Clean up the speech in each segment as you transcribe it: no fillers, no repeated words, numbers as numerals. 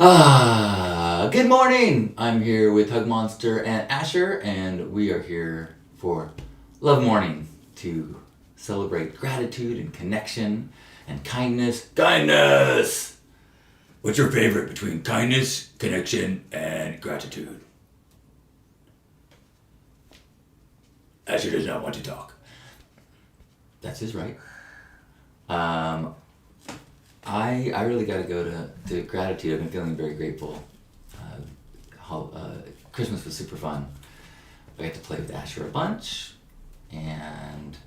Good morning! I'm here with Hug Monster and Asher, and we are here for Love Morning to celebrate gratitude and connection and kindness. Kindness! What's your favorite between kindness, connection, and gratitude? Asher does not want to talk. That's his right. I really got to go to gratitude. I've been feeling very grateful. Christmas was super fun. I got to play with Asher a bunch, and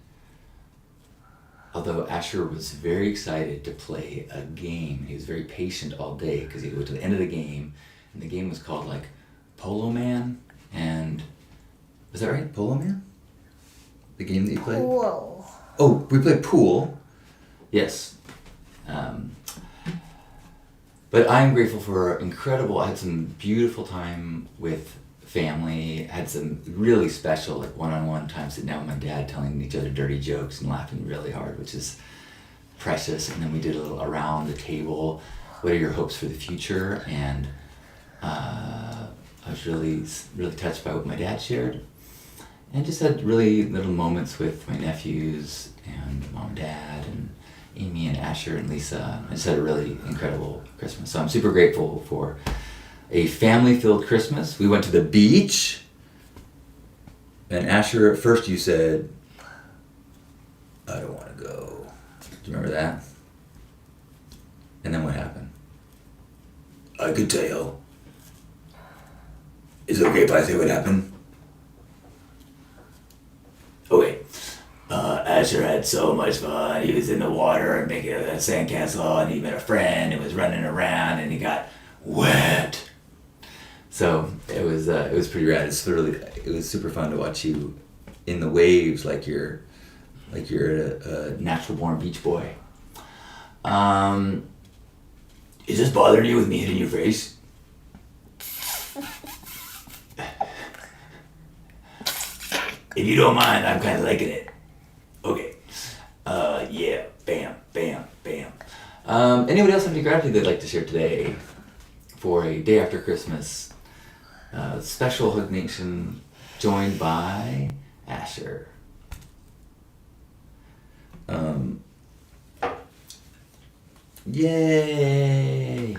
although Asher was very excited to play a game, he was very patient all day because he would go to the end of the game, and the game was called like Polo Man, and was that right? Polo Man? The game that you played? Pool. Oh, we played pool. Yes. But I'm grateful for I had some beautiful time with family, had some really special like one-on-one time sitting down with my dad telling each other dirty jokes and laughing really hard, which is precious. And then we did a little around the table, what are your hopes for the future? And I was really touched by what my dad shared. And just had really little moments with my nephews and mom and dad and Amy and Asher and Lisa. I just had a really incredible Christmas. So I'm super grateful for a family-filled Christmas. We went to the beach. And Asher, at first you said, I don't want to go. Do you remember that? And then what happened? I could tell. Is it okay if I say what happened? Okay. Asher had so much fun. He was in the water and making a sandcastle, and he met a friend and was running around, and he got wet. So it was pretty rad. It was super fun to watch you in the waves, like you're a natural born beach boy. Is this bothering you with me hitting your face? If you don't mind, I'm kind of liking it. Okay. Yeah. Bam, bam, bam. Anybody else have any gratitude they'd like to share today for a day after Christmas? Special Hug Nation joined by Asher. Yay!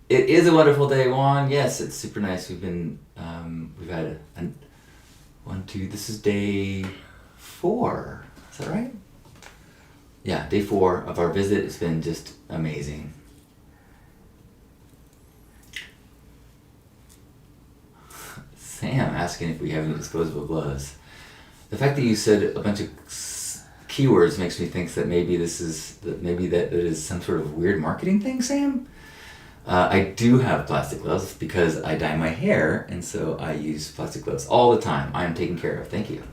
It is a wonderful day, Juan. Yes, it's super nice. We've had this is day 4. Is that right? Yeah, day 4 of our visit. It's been just amazing. Sam asking if we have any disposable gloves. The fact that you said a bunch of keywords makes me think that maybe that is some sort of weird marketing thing, Sam. I do have plastic gloves because I dye my hair, and so I use plastic gloves all the time. I am taken care of. Thank you.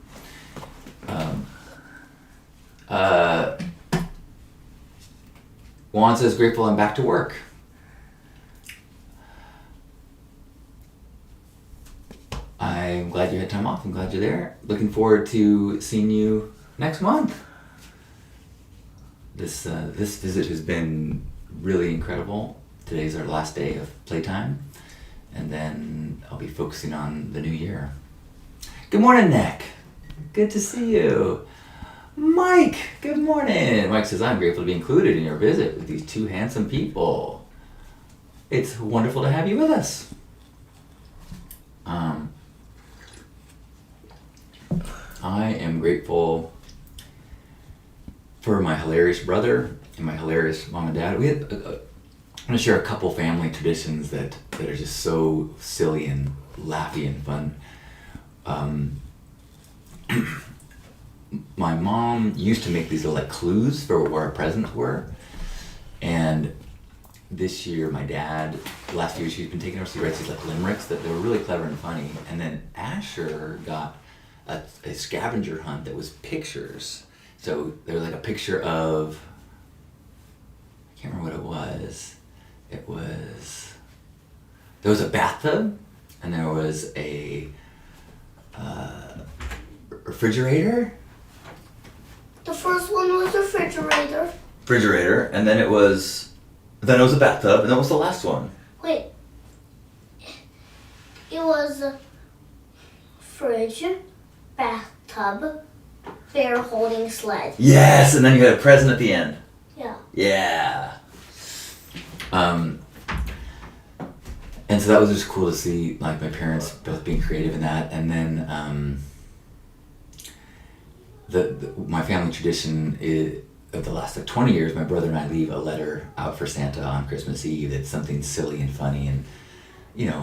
Juan says, grateful I'm back to work. I'm glad you had time off. I'm glad you're there. Looking forward to seeing you next month. This visit has been really incredible. Today's our last day of playtime, and then I'll be focusing on the new year. Good morning, Nick. Good to see you. Mike, good morning. Mike says, I'm grateful to be included in your visit with these 2 handsome people. It's wonderful to have you with us. I am grateful for my hilarious brother and my hilarious mom and dad. We had I'm going to share a couple family traditions that are just so silly and laughy and fun. My mom used to make these little like clues for where our presents were. And this year, my dad, last year, she's been taking us to write these like limericks that they were really clever and funny. And then Asher got a scavenger hunt that was pictures. So there was like a picture of, I can't remember what it was. There was a bathtub, and there was a refrigerator. The first one was the refrigerator. refrigerator, and then it was a bathtub, and then what was the last one? Wait. It was a fridge, bathtub, bear holding sled. Yes, and then you had a present at the end. Yeah. Yeah. And so that was just cool to see, like, my parents both being creative in that. And then my family tradition is, of the last 20 years, my brother and I leave a letter out for Santa on Christmas Eve that's something silly and funny and,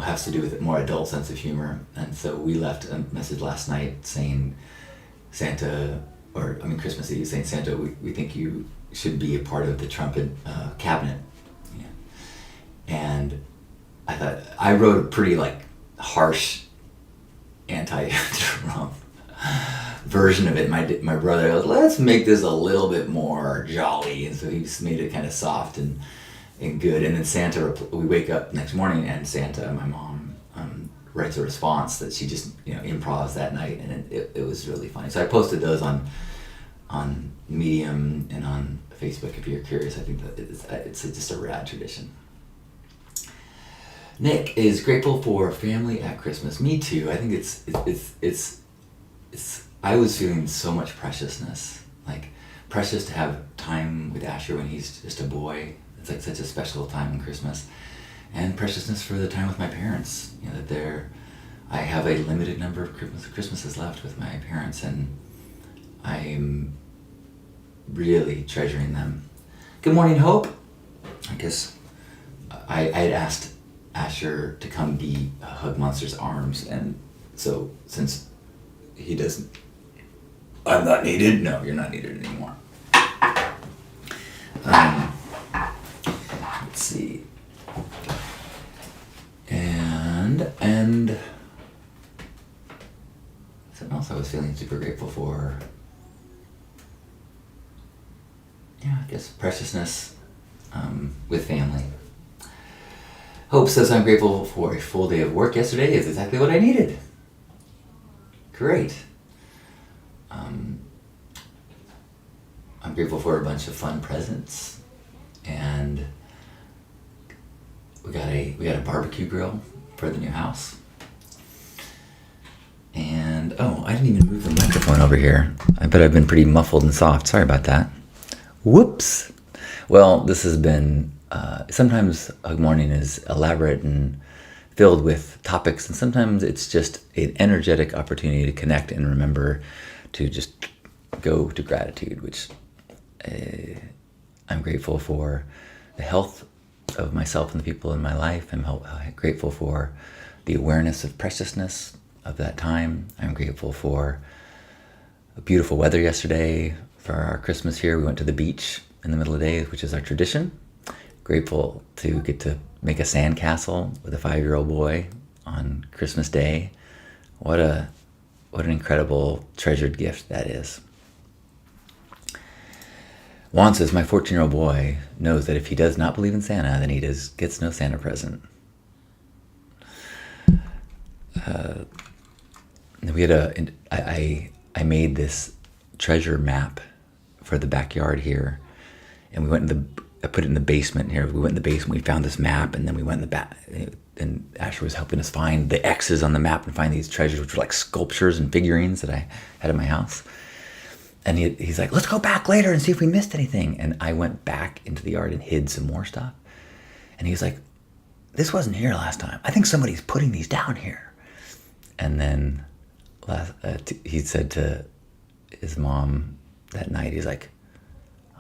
has to do with a more adult sense of humor. And so we left a message last night saying Christmas Eve, saying, Santa, we think you should be a part of the Trump cabinet. Yeah. And I thought, I wrote a pretty, harsh anti-Trump version of it. My brother goes, let's make this a little bit more jolly. And so he just made it kind of soft and good. And then Santa, we wake up next morning and Santa, my mom, writes a response that she just, improvs that night. And it was really funny. So I posted those on Medium and on Facebook if you're curious. I think that it's just a rad tradition. Nick is grateful for family at Christmas. Me too. I think it's I was feeling so much preciousness. Like, precious to have time with Asher when he's just a boy. It's like such a special time in Christmas. And preciousness for the time with my parents. I have a limited number of Christmases left with my parents, and I'm really treasuring them. Good morning, Hope. I guess I had asked Asher to come be Hug Monster's arms, and so since he doesn't, I'm not needed. No, you're not needed anymore. Let's see. And something else I was feeling super grateful for. Yeah, I guess preciousness with family. Hope says, I'm grateful for a full day of work yesterday. Is exactly what I needed. Great. I'm grateful for a bunch of fun presents, and we got a barbecue grill for the new house. And I didn't even move the microphone over here. I bet I've been pretty muffled and soft. Sorry about that. Whoops. Well, this has been sometimes Hug Morning is elaborate and filled with topics, and sometimes it's just an energetic opportunity to connect and remember to just go to gratitude, which I'm grateful for the health of myself and the people in my life. I'm grateful for the awareness of preciousness of that time. I'm grateful for beautiful weather yesterday for our Christmas here. We went to the beach in the middle of the day, which is our tradition. Grateful to get to make a sandcastle with a 5-year-old boy on Christmas Day. What an incredible treasured gift that is. Juan says, my 14-year-old boy knows that if he does not believe in Santa, then he gets no Santa present. We had I made this treasure map for the backyard here, and I put it in the basement here. We went in the basement, we found this map, and then we went in the back, and Asher was helping us find the X's on the map and find these treasures, which were like sculptures and figurines that I had in my house. And he's like, let's go back later and see if we missed anything. And I went back into the yard and hid some more stuff. And he's like, this wasn't here last time. I think somebody's putting these down here. And then he said to his mom that night, he's like,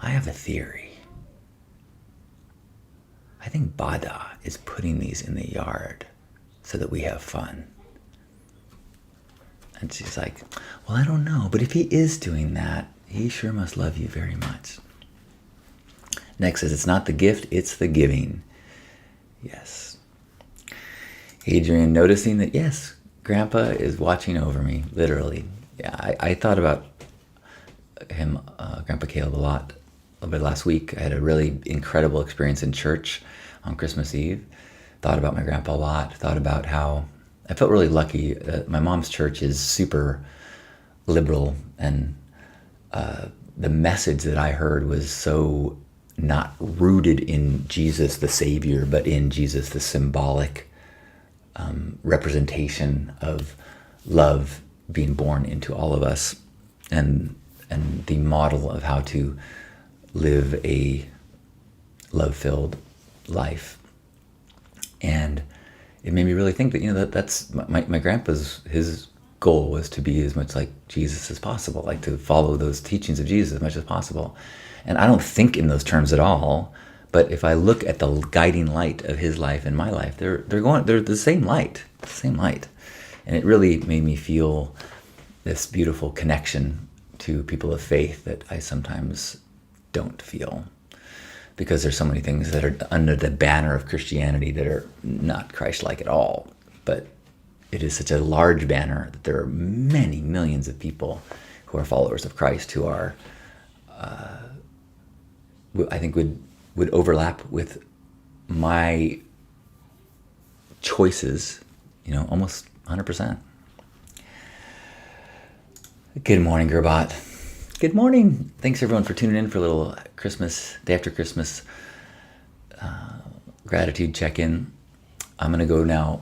I have a theory. I think BaDa is putting these in the yard so that we have fun. And she's like, well, I don't know, but if he is doing that, he sure must love you very much. Next says, it's not the gift, it's the giving. Yes. Adrian, noticing that, yes, Grandpa is watching over me, literally. Yeah, I thought about him, Grandpa Caleb, a little bit last week. I had a really incredible experience in church on Christmas Eve. Thought about my grandpa a lot. Thought about how I felt really lucky. My mom's church is super liberal, and the message that I heard was so not rooted in Jesus the Savior, but in Jesus the symbolic representation of love being born into all of us, and the model of how to live a love-filled life. And it made me really think that, that's my grandpa's, his goal was to be as much like Jesus as possible, like to follow those teachings of Jesus as much as possible. And I don't think in those terms at all, but if I look at the guiding light of his life and my life, they're the same light, And it really made me feel this beautiful connection to people of faith that I sometimes don't feel, because there's so many things that are under the banner of Christianity that are not Christ-like at all. But it is such a large banner that there are many millions of people who are followers of Christ who are, I think would overlap with my choices, almost 100%. Good morning, Gerbot. Good morning. Thanks everyone for tuning in for a little Christmas, day after Christmas gratitude check-in. I'm going to go now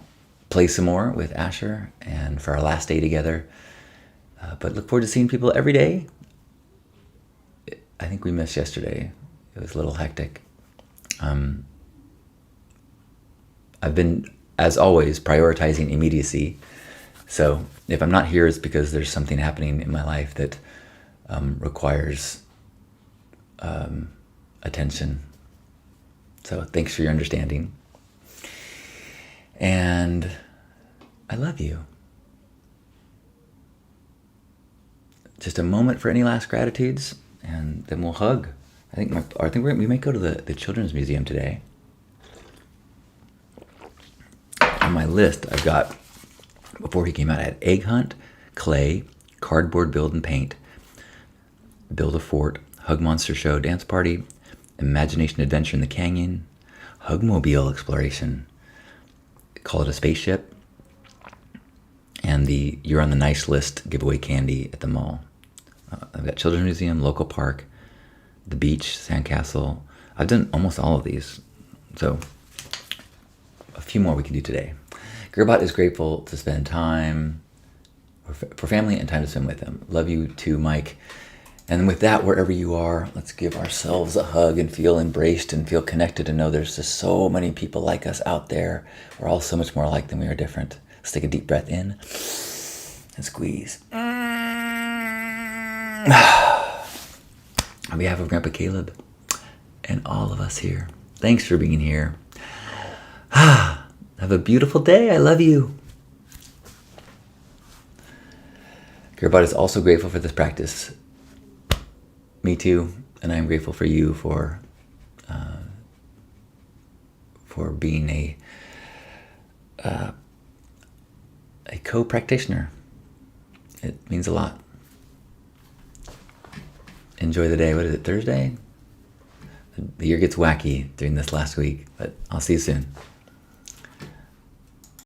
play some more with Asher and for our last day together. But look forward to seeing people every day. I think we missed yesterday. It was a little hectic. I've been, as always, prioritizing immediacy. So if I'm not here, it's because there's something happening in my life that requires attention. So thanks for your understanding. And I love you. Just a moment for any last gratitudes, and then we'll hug. I think we may go to the Children's Museum today. On my list, I've got, before he came out, I had egg hunt, clay, cardboard build and paint, build a fort, hug monster show, dance party, imagination adventure in the canyon, hugmobile exploration, call it a spaceship, and the you're on the nice list giveaway candy at the mall. I've got Children's Museum, local park, the beach, sandcastle. I've done almost all of these, so a few more we can do today. Gerbot is grateful to spend time for family and time to spend with them. Love you too, Mike. And with that, wherever you are, let's give ourselves a hug and feel embraced and feel connected and know there's just so many people like us out there. We're all so much more alike than we are different. Let's take a deep breath in and squeeze. On behalf of Grandpa Caleb and all of us here, thanks for being here. Have a beautiful day. I love you. Gerbot is also grateful for this practice. Me too, and I am grateful for you for being a co-practitioner. It means a lot. Enjoy the day. What is it, Thursday? The year gets wacky during this last week, but I'll see you soon.